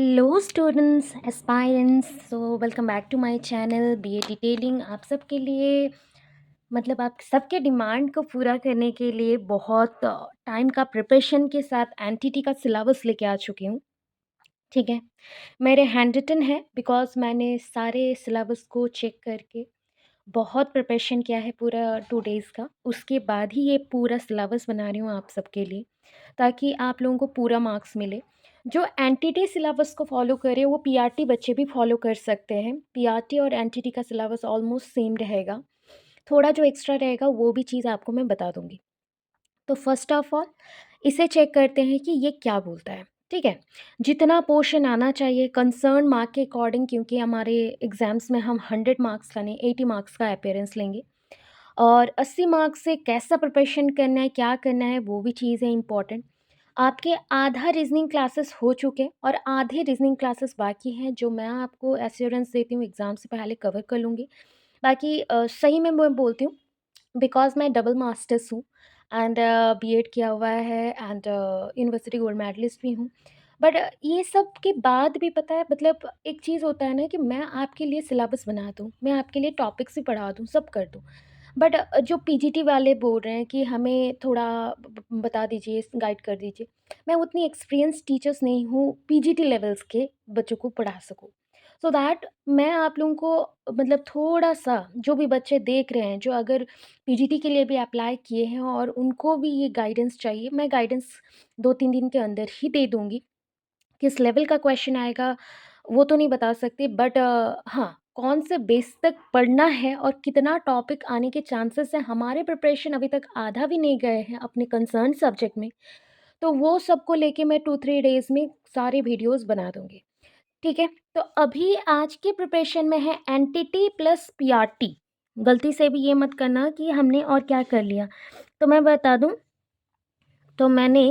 Hello students aspirants, so welcome back to my channel BA detailing. आप सबके लिए मतलब आप सबके डिमांड को पूरा करने के लिए बहुत टाइम का प्रिपरेशन के साथ एनटीटी का सिलेबस लेके आ चुकी हूँ। ठीक है, मेरे हैंड रिटन है बिकॉज मैंने सारे सिलेबस को चेक करके बहुत प्रिपरेशन किया है पूरा 2 डेज़ का। उसके बाद ही ये पूरा सिलेबस बना रही हूँ आप सबके लिए, ताकि आप लोगों को पूरा मार्क्स मिले। जो एनटीटी सिलेबस को फॉलो करे वो पीआरटी बच्चे भी फॉलो कर सकते हैं। पीआरटी और एनटीटी का सिलेबस ऑलमोस्ट सेम रहेगा, थोड़ा जो एक्स्ट्रा रहेगा वो भी चीज़ आपको मैं बता दूंगी। तो फर्स्ट ऑफ ऑल इसे चेक करते हैं कि ये क्या बोलता है। ठीक है, जितना पोर्शन आना चाहिए कंसर्न मार्क के अकॉर्डिंग, क्योंकि हमारे एग्जाम्स में हम 100 मार्क्स का नहीं 80 मार्क्स का अपेयरेंस लेंगे, और 80 मार्क्स से कैसा प्रिपरेशन करना है क्या करना है वो भी चीज़ है इंपॉर्टेंट। आपके आधा रीजनिंग क्लासेस हो चुके और आधे रीजनिंग क्लासेस बाकी हैं, जो मैं आपको एश्योरेंस देती हूँ एग्ज़ाम से पहले कवर कर लूँगी। बाकी सही में मैं बोलती हूँ बिकॉज़ मैं डबल मास्टर्स हूँ एंड बीएड किया हुआ है एंड यूनिवर्सिटी गोल्ड मेडलिस्ट भी हूँ। बट ये सब के बाद भी पता है, मतलब एक चीज़ होता है ना कि मैं आपके लिए सिलेबस बना दूँ, मैं आपके लिए टॉपिक्स भी पढ़ा दूँ, सब कर दूँ। बट जो पीजीटी वाले बोल रहे हैं कि हमें थोड़ा बता दीजिए, गाइड कर दीजिए, मैं उतनी एक्सपीरियंस टीचर्स नहीं हूँ पीजीटी लेवल्स के बच्चों को पढ़ा सकूँ। सो दैट मैं आप लोगों को मतलब थोड़ा सा, जो भी बच्चे देख रहे हैं जो अगर पीजीटी के लिए भी अप्लाई किए हैं और उनको भी ये गाइडेंस चाहिए, मैं गाइडेंस 2-3 दिन के अंदर ही दे दूँगी। किस लेवल का क्वेश्चन आएगा वो तो नहीं बता सकती, बट हाँ, कौन से बेस तक पढ़ना है और कितना टॉपिक आने के चांसेस हैं। हमारे प्रिपरेशन अभी तक आधा भी नहीं गए हैं अपने कंसर्न सब्जेक्ट में, तो वो सबको लेके मैं 2-3 डेज़ में सारे वीडियोज़ बना दूँगी। ठीक है, तो अभी आज की प्रिपरेशन में है एनटीटी प्लस पीआरटी। गलती से भी ये मत करना कि हमने और क्या कर लिया। तो मैं बता दूँ, तो मैंने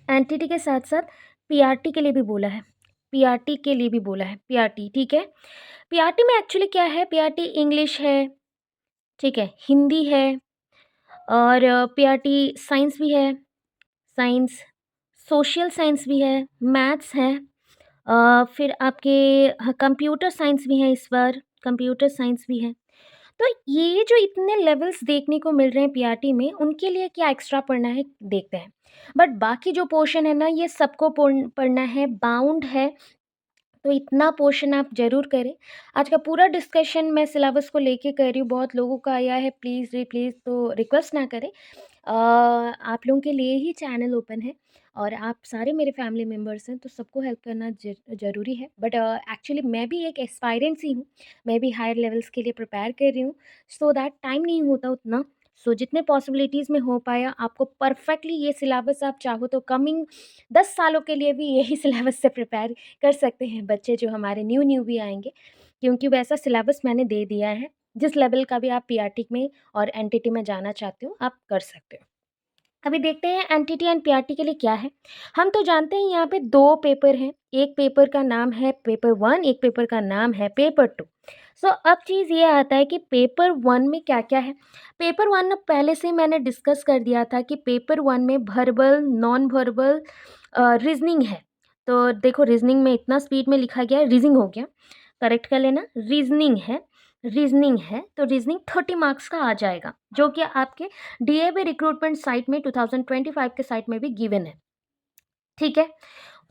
एनटीटी के साथ-साथ पीआरटी के लिए भी बोला है, पीआरटी के लिए भी बोला है, पीआरटी ठीक है। पीआरटी में एक्चुअली क्या है, पीआरटी इंग्लिश है, ठीक है, हिंदी है, और पीआरटी साइंस भी है, साइंस, सोशल साइंस भी है, मैथ्स है, फिर आपके कंप्यूटर साइंस भी है, इस बार कंप्यूटर साइंस भी है। तो ये जो इतने लेवल्स देखने को मिल रहे हैं पीआरटी में, उनके लिए क्या एक्स्ट्रा पढ़ना है देखते हैं। बट बाकी जो पोर्शन है ना, ये सबको पढ़ना है, बाउंड है। तो इतना पोर्शन आप ज़रूर करें। आज का पूरा डिस्कशन मैं सिलेबस को लेके कर रही हूँ, बहुत लोगों का आया है प्लीज़ री प्लीज़, तो रिक्वेस्ट ना करें। आप लोगों के लिए ही चैनल ओपन है और आप सारे मेरे फैमिली मेम्बर्स हैं, तो सबको हेल्प करना ज़रूरी है। बट एक्चुअली मैं भी एक एस्पायरेंट ही हूँ, मैं भी हायर लेवल्स के लिए प्रिपेयर कर रही हूँ, सो दैट टाइम नहीं होता उतना। सो जितने पॉसिबिलिटीज़ में हो पाया आपको परफेक्टली ये सिलेबस, आप चाहो तो कमिंग 10 सालों के लिए भी यही सिलेबस से प्रिपेयर कर सकते हैं बच्चे जो हमारे न्यू न्यू भी आएंगे, क्योंकि वैसा सिलेबस मैंने दे दिया है। जिस लेवल का भी आप पीआरटी में और एनटीटी में जाना चाहते हो आप कर सकते हो। अभी देखते हैं एनटीटी एंड पीआरटी के लिए क्या है। हम तो जानते हैं यहाँ पे 2 पेपर हैं, एक पेपर का नाम है पेपर 1, एक पेपर का नाम है पेपर 2। सो अब चीज़ ये आता है कि पेपर 1 में क्या क्या है। पेपर 1 पहले से ही मैंने डिस्कस कर दिया था कि पेपर 1 में वर्बल, नॉन वर्बल, रीजनिंग है। तो देखो, रीजनिंग में इतना स्पीड में लिखा गया है, रीजनिंग हो गया, करेक्ट कर लेना, रीजनिंग है, रीजनिंग है, तो रीजनिंग 30 मार्क्स का आ जाएगा, जो कि आपके डीएवी रिक्रूटमेंट साइट में 2025 के साइट में भी गिवन है। ठीक है,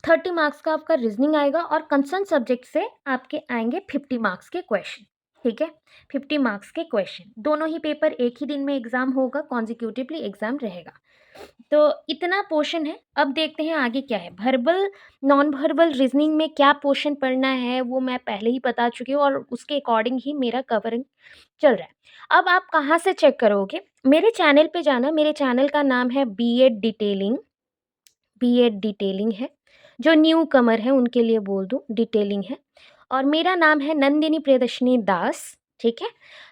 30 मार्क्स का आपका रीजनिंग आएगा और कंसर्न सब्जेक्ट से आपके आएंगे 50 मार्क्स के क्वेश्चन। ठीक है, 50 मार्क्स के क्वेश्चन, दोनों ही पेपर एक ही दिन में एग्जाम होगा, कॉन्जिक्यूटिवली एग्जाम रहेगा। तो इतना पोर्शन है। अब देखते हैं आगे क्या है। वर्बल, नॉन वर्बल रीजनिंग में क्या पोर्शन पढ़ना है वो मैं पहले ही बता चुकी हूँ और उसके अकॉर्डिंग ही मेरा कवरिंग चल रहा है। अब आप कहाँ से चेक करोगे, मेरे चैनल पे जाना, मेरे चैनल का नाम है बीएड डिटेलिंग, बीएड डिटेलिंग है। जो न्यू कमर है उनके लिए बोल दूँ, डिटेलिंग है, और मेरा नाम है नंदिनी प्रियदर्शनी दास। ठीक है,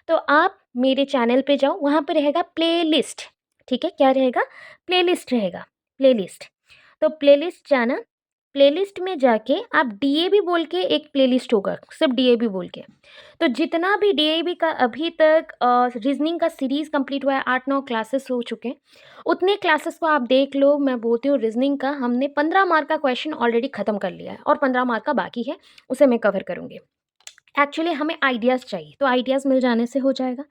तो आप मेरे चैनल पे जाओ, वहाँ पे रहेगा प्लेलिस्ट। ठीक है, क्या रहेगा, प्लेलिस्ट रहेगा, प्लेलिस्ट। तो प्लेलिस्ट जाना, प्लेलिस्ट में जाके आप डीएवी बोल के एक प्लेलिस्ट होगा, सिर्फ डीएवी बोल के। तो जितना भी डीएवी का अभी तक रीजनिंग का सीरीज़ कंप्लीट हुआ है, 8-9 क्लासेस हो चुके हैं, उतने क्लासेस को आप देख लो। मैं बोलती हूँ रीजनिंग का हमने 15 मार्क का क्वेश्चन ऑलरेडी ख़त्म कर लिया है और 15 मार्क का बाकी है, उसे मैं कवर करूँगी। एक्चुअली हमें आइडियाज़ चाहिए, तो आइडियाज़ मिल जाने से हो जाएगा।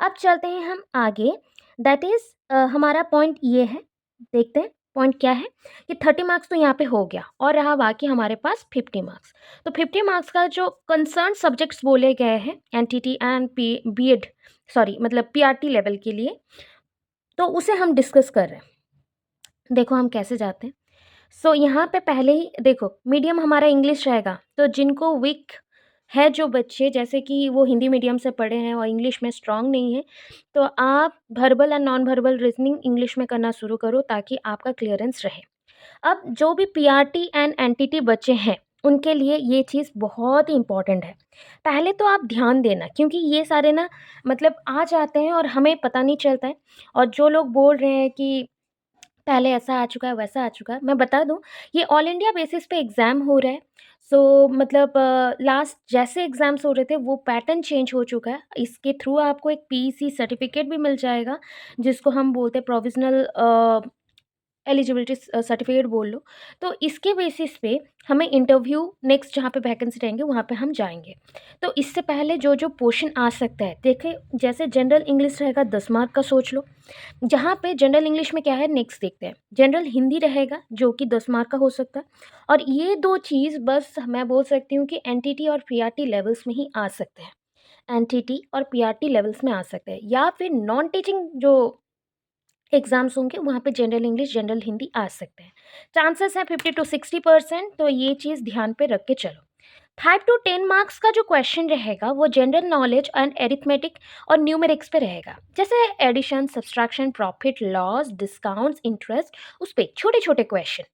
अब चलते हैं हम आगे, दैट इज़ हमारा पॉइंट ये है, देखते हैं पॉइंट क्या है कि 30 मार्क्स तो यहाँ पे हो गया और रहा बाकी हमारे पास 50 मार्क्स। तो 50 मार्क्स का जो कंसर्न सब्जेक्ट्स बोले गए हैं एनटीटी एंड बीएड, सॉरी मतलब पीआरटी लेवल के लिए, तो उसे हम डिस्कस कर रहे हैं। देखो हम कैसे जाते हैं। सो यहाँ पे पहले ही देखो मीडियम हमारा इंग्लिश रहेगा, तो जिनको वीक है जो बच्चे, जैसे कि वो हिंदी मीडियम से पढ़े हैं और इंग्लिश में स्ट्रांग नहीं है, तो आप verbal and non verbal reasoning English में करना शुरू करो ताकि आपका क्लियरेंस रहे। अब जो भी पीआरटी एंड एनटीटी बच्चे हैं उनके लिए ये चीज़ बहुत ही इम्पॉर्टेंट है। पहले तो आप ध्यान देना, क्योंकि ये सारे ना मतलब आ जाते हैं और हमें पता नहीं चलता है। और जो लोग बोल रहे हैं कि पहले ऐसा आ चुका है, वैसा आ चुका है, मैं बता दूँ ये ऑल इंडिया बेसिस पे एग्ज़ाम हो रहा है। सो मतलब लास्ट जैसे एग्ज़ाम्स हो रहे थे वो पैटर्न चेंज हो चुका है। इसके थ्रू आपको एक पीईसी सर्टिफ़िकेट भी मिल जाएगा, जिसको हम बोलते हैं प्रोविज़नल एलिजिबिलिटी सर्टिफिकेट बोल लो। तो इसके बेसिस पे हमें इंटरव्यू नेक्स्ट जहाँ पे वैकेंसी रहेंगे वहाँ पे हम जाएंगे। तो इससे पहले जो जो पोर्शन आ सकता है, देखिए जैसे जनरल इंग्लिश रहेगा 10 मार्क का, सोच लो। जहाँ पे जनरल इंग्लिश में क्या है नेक्स्ट देखते हैं। जनरल हिंदी रहेगा जो कि 10 मार्क का हो सकता है। और ये दो चीज़ बस मैं बोल सकती हूँ कि एनटीटी और पीआरटी लेवल्स में ही आ सकते हैं। एनटीटी और पीआरटी लेवल्स में आ सकते हैं, या फिर नॉन टीचिंग जो एग्ज़ाम्स होंगे वहाँ पे जनरल इंग्लिश, जनरल हिंदी आ सकते हैं। चांसेस हैं 50 to 60%, तो ये चीज़ ध्यान पे रख के चलो। 5 to 10 मार्क्स का जो क्वेश्चन रहेगा वो जनरल नॉलेज एंड एरिथमेटिक और न्यूमेरिक्स पे रहेगा, जैसे addition, subtraction, profit, loss, discounts, interest, उस पे छोटे-छोटे क्वेश्चन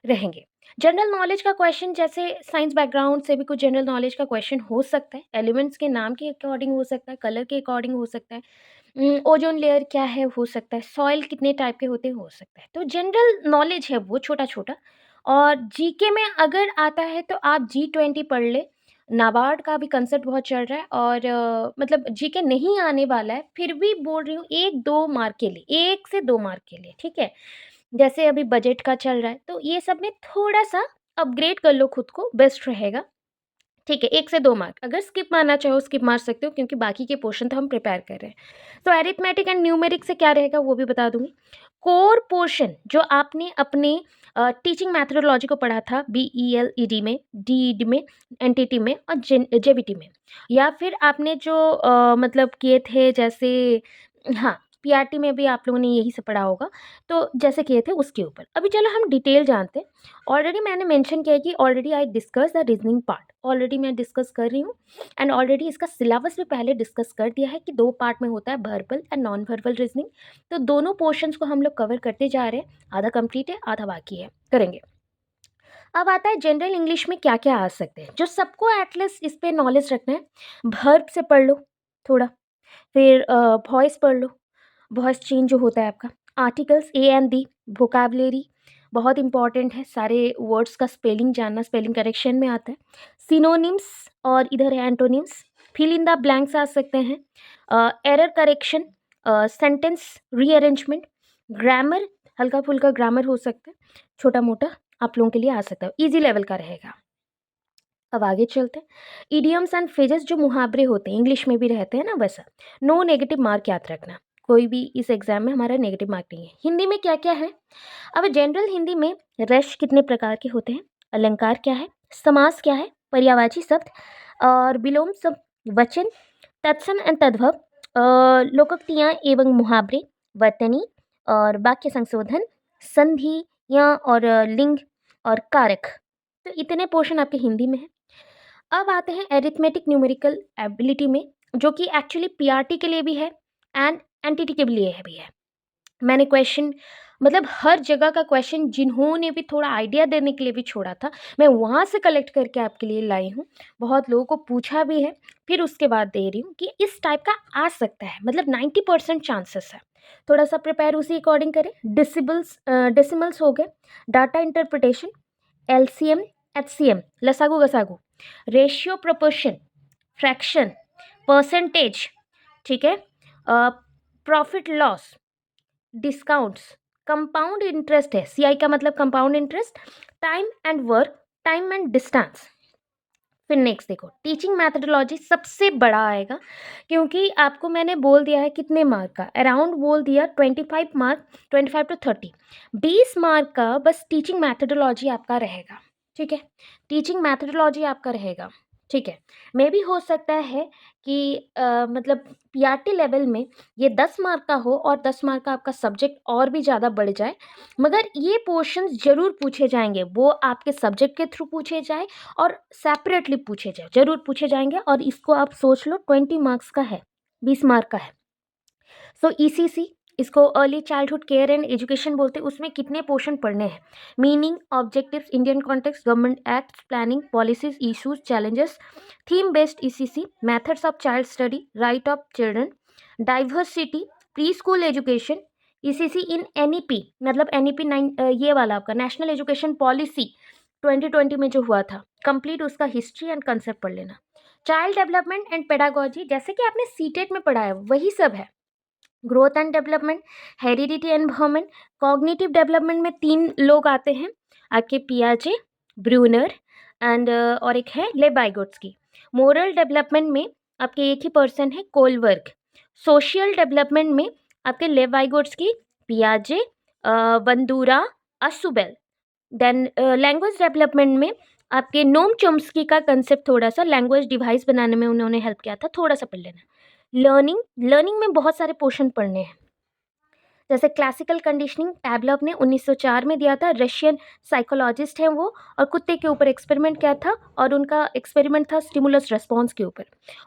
रहेंगे। जनरल नॉलेज का क्वेश्चन जैसे साइंस बैकग्राउंड से भी कुछ जनरल नॉलेज का क्वेश्चन हो सकता है, एलिमेंट्स के नाम के अकॉर्डिंग हो सकता है, कलर के अकॉर्डिंग हो सकता है। ओजोन लेयर क्या है हो सकता है, सॉइल कितने टाइप के होते हैं हो सकता है। तो जनरल नॉलेज है वो छोटा-छोटा। और जीके में अगर आता है तो आप G20 पढ़ ले। नाबार्ड का भी कंसेप्ट बहुत चल रहा है और मतलब जीके नहीं आने वाला है, फिर भी बोल रही हूँ 1-2 मार्क के लिए, 1 से 2 मार्क के लिए, ठीक है? जैसे अभी बजट का चल रहा है, तो ये सब में थोड़ा-सा अपग्रेड कर लो खुद को, बेस्ट रहेगा। ठीक है, 1 से 2 मार्क, अगर स्किप मारना चाहो स्किप मार सकते हो, क्योंकि बाकी के पोर्शन तो हम प्रिपेयर कर रहे हैं। तो अरिथमेटिक एंड न्यूमेरिक से क्या रहेगा वो भी बता दूँगी। कोर पोर्शन जो आपने अपने टीचिंग मैथोडोलॉजी को पढ़ा था बीईएलईडी में, डीईडी में, एनटीटी में और जेबीटी में, या फिर आपने जो मतलब किए थे जैसे, हाँ, पीआरटी में भी आप लोगों ने यही सब पढ़ा होगा, तो जैसे किए थे उसके ऊपर। अभी चलो हम डिटेल जानते हैं। ऑलरेडी मैंने मेंशन किया है कि already I discuss the reasoning part, already मैं डिस्कस कर रही हूँ। एंड ऑलरेडी इसका सिलेबस भी पहले डिस्कस कर दिया है कि 2 पार्ट में होता है, verbal and non verbal reasoning. तो दोनों पोर्शंस को हम लोग कवर करते जा रहे हैं, आधा कंप्लीट है, आधा बाकी है, करेंगे। अब आता है जनरल इंग्लिश में क्या-क्या आ सकते हैं, जो सबको एटलीस्ट इस पे नॉलेज रखना है। वर्ब से पढ़ लो थोड़ा, फिर वॉइस पढ़ लो, वॉइस चेंज जो होता है आपका, articles A and the, vocabulary बहुत इंपॉर्टेंट है, सारे वर्ड्स का स्पेलिंग जानना, स्पेलिंग करेक्शन में आता है। सिनोनिम्स और इधर है antonyms, fill in the blanks आ सकते हैं, error correction, sentence rearrangement, grammar, हल्का-फुल्का ग्रामर हो सकता है, छोटा-मोटा आप लोगों के लिए आ सकता है, ईज़ी लेवल का रहेगा। अब आगे चलते हैं। इडियम्स एंड फ्रेजेस जो मुहावरे होते हैं, इंग्लिश में भी रहते हैं ना वैसा। नो नेगेटिव मार्क याद रखना, कोई भी इस एग्ज़ाम में हमारा नेगेटिव मार्क नहीं है। हिंदी में क्या-क्या है? अब जनरल हिंदी में रश कितने प्रकार के होते हैं, अलंकार क्या है, समास क्या है, पर्यायवाची शब्द और विलोम शब्द, वचन, तत्सम एंड तद्भव, लोकोक्तियाँ एवं मुहावरे, वर्तनी और वाक्य संशोधन, संधियाँ और लिंग और कारक। तो इतने पोर्शन आपके हिंदी में हैं। अब आते हैं एरिथमेटिक न्यूमेरिकल एबिलिटी में, जो कि एक्चुअली पीआरटी के लिए भी है एंड एनटीटी के लिए भी है। मैंने क्वेश्चन मतलब हर जगह का क्वेश्चन जिन्होंने भी थोड़ा आइडिया देने के लिए भी छोड़ा था, मैं वहाँ से कलेक्ट करके आपके लिए लाई हूँ। बहुत लोगों को पूछा भी है, फिर उसके बाद दे रही हूँ कि इस टाइप का आ सकता है, मतलब 90% चांसेस है। थोड़ा सा प्रिपेयर उसी अकॉर्डिंग करें। डेसिमल्स हो गए, डाटा इंटरप्रिटेशन, LCM, HCM, लसागु गसागु, रेशियो प्रोपोर्शन, फ्रैक्शन, परसेंटेज, ठीक है, profit loss, discounts, compound interest है, CI का मतलब compound interest, time and work, time and distance. फिर नेक्स्ट देखो, टीचिंग मैथडोलॉजी सबसे बड़ा आएगा, क्योंकि आपको मैंने बोल दिया है कितने मार्क का, अराउंड बोल दिया 25 मार्क, 25 to 30, 20 मार्क का बस टीचिंग मैथडोलॉजी आपका रहेगा, ठीक है, टीचिंग मैथडोलॉजी आपका रहेगा, ठीक है। मे भी हो सकता है कि मतलब PRT लेवल में ये 10 मार्क का हो और 10 मार्क का आपका सब्जेक्ट और भी ज़्यादा बढ़ जाए, मगर ये पोर्शंस जरूर पूछे जाएंगे, वो आपके सब्जेक्ट के थ्रू पूछे जाए और सेपरेटली पूछे जाए, जरूर पूछे जाएंगे। और इसको आप सोच लो 20 मार्क्स का है, 20 मार्क का है। सो ECC, इसको early childhood care and education बोलते हैं, उसमें कितने पोर्शन पढ़ने हैं, meaning, objectives, Indian context, government acts, planning, policies, issues, challenges, theme based ECC, methods of child study, right of children, diversity, pre school education, ECC in NEP, मतलब NEP 9, ये वाला आपका नेशनल एजुकेशन पॉलिसी 2020 में जो हुआ था, complete उसका history and concept पढ़ लेना। चाइल्ड डेवलपमेंट एंड पेडागोजी, जैसे कि आपने सीटेट में पढ़ा है वही सब है। Growth and development, heredity environment, cognitive development में 3 लोग आते हैं आपके, पियाजे, ब्रूनर एंड और एक है लेबाइगोट्स्की। मोरल डेवलपमेंट में आपके एक ही पर्सन है, कोलवर्ग। सोशल डेवलपमेंट में आपके लेवाइगोट्स्की, पियाजे, बंदूरा, असुबेल। देन लैंग्वेज डेवलपमेंट में आपके नोम चोम्स्की का कंसेप्ट, थोड़ा सा लैंग्वेज डिवाइस बनाने में उन्होंने हेल्प किया था, थोड़ा सा पढ़ लेना। लर्निंग में बहुत सारे पोर्शन पढ़ने हैं, जैसे क्लासिकल कंडीशनिंग पैवलोव ने 1904 में दिया था, रशियन साइकोलॉजिस्ट हैं वो, और कुत्ते के ऊपर एक्सपेरिमेंट किया था और उनका एक्सपेरिमेंट था स्टिमुलस रेस्पॉन्स के ऊपर।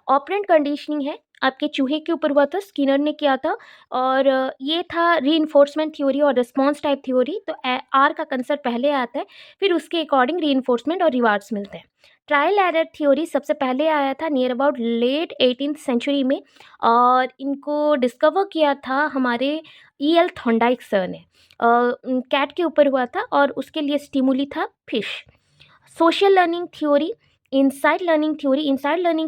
ऑपरेंट कंडीशनिंग है आपके चूहे के ऊपर हुआ था, स्किनर ने किया था, और ये था रीइंफोर्समेंट थ्योरी और रिस्पॉन्स टाइप थ्योरी। तो आर का कंसेप्ट पहले आता है, फिर उसके अकॉर्डिंग रीइंफोर्समेंट और रिवार्ड्स मिलते हैं। ट्रायल एरर थ्योरी सबसे पहले आया था near about late 18th century में, और इनको डिस्कवर किया था हमारे EL थॉर्नडाइक सर ने। कैट के ऊपर हुआ था और उसके लिए स्टिमुली था fish. Social learning theory, insight learning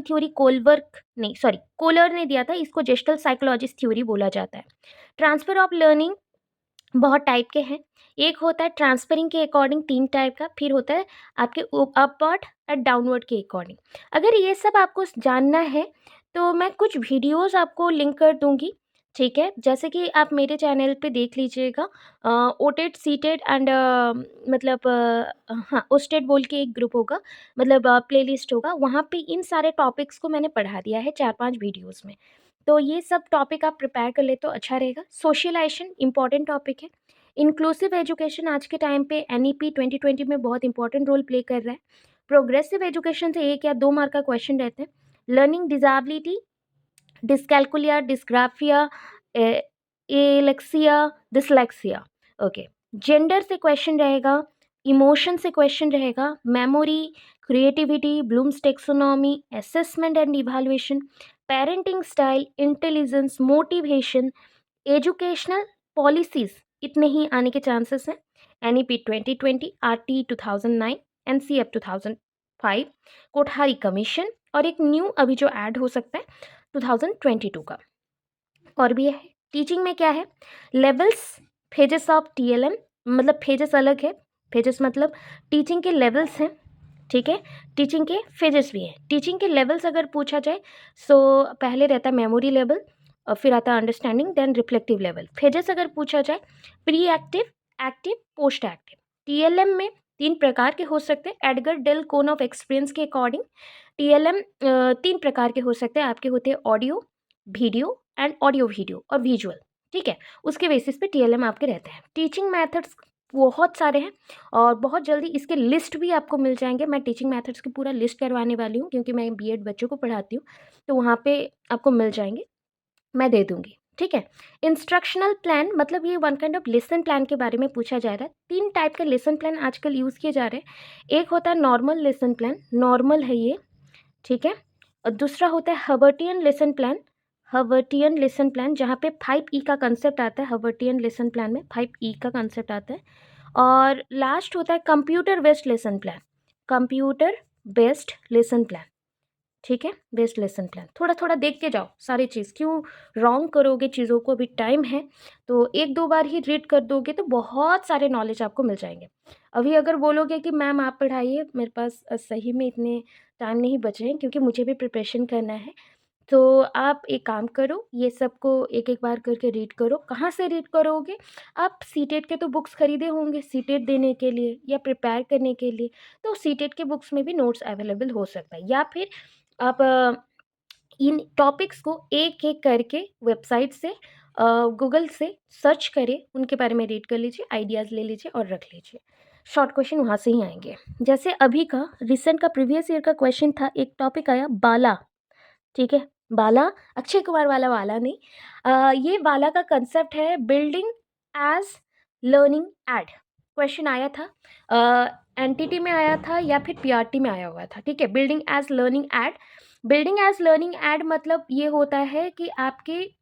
theory Kohler ने दिया था, इसको जेस्टल साइकोलॉजिस्ट थ्योरी बोला जाता है। ट्रांसफर ऑफ लर्निंग बहुत टाइप के हैं, एक होता है ट्रांसफरिंग के अकॉर्डिंग 3 टाइप का, फिर होता है आपके अपवर्ड और डाउनवर्ड के अकॉर्डिंग। अगर ये सब आपको जानना है तो मैं कुछ वीडियोस आपको लिंक कर दूंगी, ठीक है, जैसे कि आप मेरे चैनल पे देख लीजिएगा, ओटेट सीटेड एंड मतलब हाँ ओस्टेट बोल के एक ग्रुप होगा, मतलब प्लेलिस्ट होगा, वहाँ पे इन सारे टॉपिक्स को मैंने पढ़ा दिया है 4-5 वीडियोस में। तो ये सब टॉपिक आप प्रिपेयर कर ले तो अच्छा रहेगा। सोशलाइजेशन इंपॉर्टेंट टॉपिक है। इंक्लूसिव एजुकेशन आज के टाइम पे NEP 2020 में बहुत इंपॉर्टेंट रोल प्ले कर रहा है। प्रोग्रेसिव एजुकेशन से 1 या 2 मार्क का क्वेश्चन रहते हैं। Learning disability, dyscalculia, dysgraphia, Alexia, dyslexia, okay. Gender से क्वेश्चन रहेगा, इमोशन से क्वेश्चन रहेगा, memory, creativity, blooms taxonomy, assessment and evaluation, parenting style, intelligence, motivation, educational policies, इतने ही आने के चांसेस हैं। NEP 2020, RT 2009, NCF 2005, Kothari commission, और एक न्यू अभी जो ऐड हो सकता है 2022 का। और भी है टीचिंग में क्या है, लेवल्स, फेजेस ऑफ TLM, मतलब फेजेस अलग है, फेजेस मतलब टीचिंग के लेवल्स हैं, ठीक है, टीचिंग के फेजेस भी हैं। टीचिंग के लेवल्स अगर पूछा जाए सो पहले रहता है मेमोरी लेवल, और फिर आता है understanding, then reflective level. Phases अगर पूछा जाए, pre active, active, post active. TLM में 3 प्रकार के हो सकते हैं, Edgar Dale cone of experience के अकॉर्डिंग। TLM 3 प्रकार के हो सकते हैं आपके, होते हैं audio, video and audio video और विजुअल, ठीक है, उसके बेसिस पे TLM आपके रहते हैं। टीचिंग मेथड्स बहुत सारे हैं और बहुत जल्दी इसके लिस्ट भी आपको मिल जाएंगे। मैं टीचिंग मेथड्स की पूरा लिस्ट करवाने वाली हूँ, क्योंकि मैं BEd बच्चों को पढ़ाती हूँ, तो वहाँ पे आपको मिल जाएंगे, मैं दे दूँगी, ठीक है। इंस्ट्रक्शनल प्लान, मतलब ये one kind of lesson plan के बारे में पूछा जा रहा है। 3 टाइप के लेसन प्लान आजकल यूज़ किए जा रहे हैं। एक होता है नॉर्मल लेसन प्लान, नॉर्मल है ये, ठीक है, और दूसरा होता है हर्बर्टियन लेसन प्लान। हर्बर्टियन लेसन प्लान जहाँ पे 5E का कंसेप्ट आता है, हर्बर्टियन लेसन प्लान में 5E का कंसेप्ट आता है। और लास्ट होता है computer based lesson plan. Computer based lesson plan, ठीक है, बेस्ट लेसन प्लान। थोड़ा थोड़ा देखते जाओ सारी चीज़, क्यों रॉन्ग करोगे चीज़ों को, अभी टाइम है तो एक दो बार ही रीड कर दोगे तो बहुत सारे नॉलेज आपको मिल जाएंगे। अभी अगर बोलोगे कि मैम आप पढ़ाइए, मेरे पास सही में इतने टाइम नहीं बचे हैं क्योंकि मुझे भी प्रिपरेशन करना है, तो आप एक काम करो, ये सबको एक एक बार करके रीड करो। कहाँ से रीड करोगे? आप सीटेट के तो बुक्स खरीदे होंगे सीटेट देने के लिए या प्रिपेयर करने के लिए, तो सीटेट के बुक्स में भी नोट्स अवेलेबल हो सकता है, या फिर आप इन टॉपिक्स को एक एक करके वेबसाइट से गूगल से सर्च करें, उनके बारे में रीड कर लीजिए, आइडियाज़ ले लीजिए और रख लीजिए। शॉर्ट क्वेश्चन वहाँ से ही आएंगे। जैसे अभी का रिसेंट का प्रीवियस ईयर का क्वेश्चन था, एक टॉपिक आया बाला, ठीक है, बाला, अक्षय कुमार वाला बाला नहीं। ये बाला का कंसेप्ट है building as learning aid. Question आया था, एनटीटी में आया था या फिर पीआरटी में आया हुआ था, ठीक है। Building as learning aid, building as learning aid मतलब ये होता है कि आपकी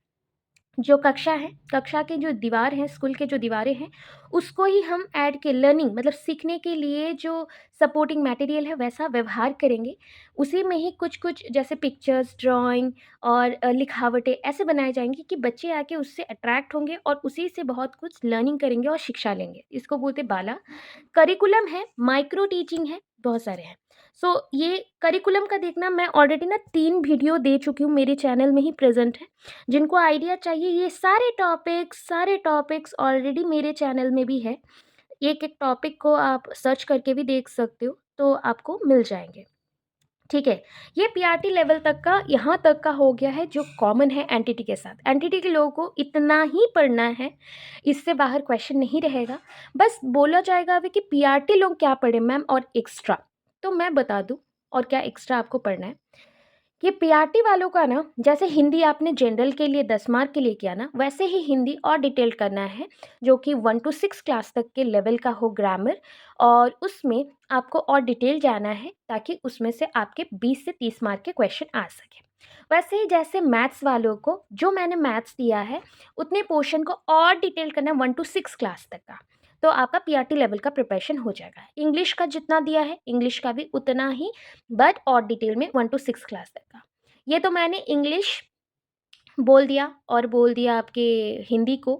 जो कक्षा है, कक्षा की जो दीवार है, स्कूल के जो दीवारें हैं, उसको ही हम ऐड के लर्निंग मतलब सीखने के लिए जो सपोर्टिंग मटेरियल है वैसा व्यवहार करेंगे। उसी में ही कुछ कुछ जैसे पिक्चर्स, ड्राइंग और लिखावटें ऐसे बनाए जाएंगी कि बच्चे आके उससे अट्रैक्ट होंगे और उसी से बहुत कुछ लर्निंग करेंगे और शिक्षा लेंगे। इसको बोलते बाला। करिकुलम है, माइक्रो टीचिंग है, बहुत सारे हैं। सो ये करिकुलम का देखना, मैं ऑलरेडी ना 3 वीडियो दे चुकी हूँ, मेरे चैनल में ही प्रेजेंट है। जिनको आइडिया चाहिए, ये सारे टॉपिक्स ऑलरेडी मेरे चैनल में भी है। एक एक टॉपिक को आप सर्च करके भी देख सकते हो, तो आपको मिल जाएंगे, ठीक है। ये पीआरटी लेवल तक का, यहाँ तक का हो गया है जो कॉमन है एनटीटी के साथ। एनटीटी के लोगों को इतना ही पढ़ना है, इससे बाहर क्वेश्चन नहीं रहेगा। बस बोला जाएगा अभी कि पीआरटी लोग क्या पढ़े मैम और एक्स्ट्रा, तो मैं बता दूं और क्या एक्स्ट्रा आपको पढ़ना है। ये पीआरटी वालों का ना, जैसे हिंदी आपने जनरल के लिए 10 मार्क के लिए किया ना, वैसे ही हिंदी और डिटेल करना है, जो कि 1 to 6 क्लास तक के लेवल का हो ग्रामर, और उसमें आपको और डिटेल जाना है ताकि उसमें से आपके 20 से 30 मार्क के क्वेश्चन आ सके। वैसे ही जैसे मैथ्स वालों को, जो मैंने मैथ्स दिया है उतने पोर्शन को और डिटेल करना है 1 to 6 क्लास तक का, तो आपका पीआरटी लेवल का प्रिपरेशन हो जाएगा। इंग्लिश का जितना दिया है, इंग्लिश का भी उतना ही, बट और डिटेल में 1 to 6 क्लास तक का। ये तो मैंने इंग्लिश बोल दिया और बोल दिया आपके हिंदी को।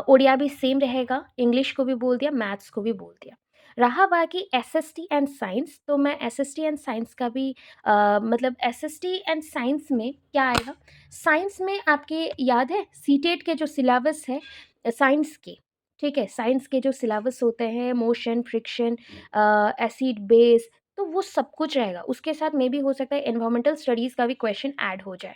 ओडिया भी सेम रहेगा, इंग्लिश को भी बोल दिया, मैथ्स को भी बोल दिया। रहा बाकी एसएसटी एंड साइंस, तो मैं एसएसटी एंड साइंस का भी मतलब एसएसटी एंड साइंस में क्या आएगा, साइंस में आपके याद है सीटेट के जो सिलेबस है साइंस के, ठीक है, साइंस के जो सिलेबस होते हैं, मोशन, फ्रिक्शन, एसिड बेस, तो वो सब कुछ रहेगा। उसके साथ में भी हो सकता है एनवायरमेंटल स्टडीज़ का भी क्वेश्चन ऐड हो जाए।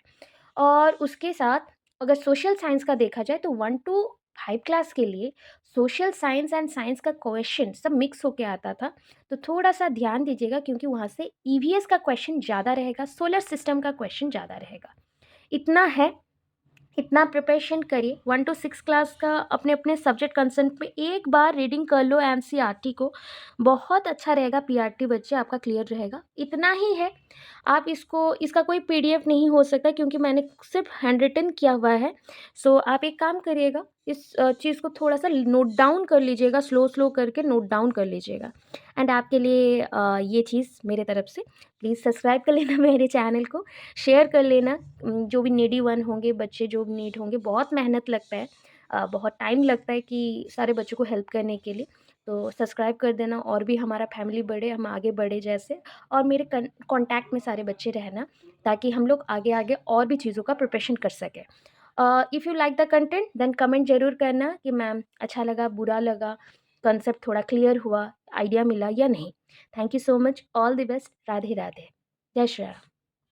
और उसके साथ अगर सोशल साइंस का देखा जाए तो 1 to 5 क्लास के लिए सोशल साइंस एंड साइंस का क्वेश्चन सब मिक्स होके आता था, तो थोड़ा सा ध्यान दीजिएगा क्योंकि वहाँ से ईवीएस का क्वेश्चन ज़्यादा रहेगा, सोलर सिस्टम का क्वेश्चन ज़्यादा रहेगा। इतना है, इतना प्रिपरेशन करिए। 1 to 6 क्लास का अपने अपने सब्जेक्ट कंसर्न पे एक बार रीडिंग कर लो एनसीईआरटी को, बहुत अच्छा रहेगा। पीआरटी बच्चे आपका क्लियर रहेगा, इतना ही है। आप इसको, इसका कोई पीडीएफ नहीं हो सकता क्योंकि मैंने सिर्फ हैंड रिटन किया हुआ है। सो आप एक काम करिएगा, इस चीज़ को थोड़ा सा नोट डाउन कर लीजिएगा, स्लो स्लो करके नोट डाउन कर लीजिएगा। एंड आपके लिए ये चीज़ मेरे तरफ से, प्लीज़ सब्सक्राइब कर लेना मेरे चैनल को, शेयर कर लेना। जो भी नीडी वन होंगे, बच्चे जो भी नीड होंगे, बहुत मेहनत लगता है, बहुत टाइम लगता है कि सारे बच्चों को हेल्प करने के लिए, तो सब्सक्राइब कर देना और भी हमारा फैमिली बढ़े, हम आगे बढ़े जैसे, और मेरे कांटेक्ट में सारे बच्चे रहना ताकि हम लोग आगे आगे और भी चीज़ों का प्रिपरेशन कर सकें। If you like the content then comment ज़रूर करना कि मैम अच्छा लगा, बुरा लगा, कंसेप्ट थोड़ा क्लियर हुआ, आइडिया मिला या नहीं। Thank you so much, all the best, Radhe Radhe, जय श्री राम।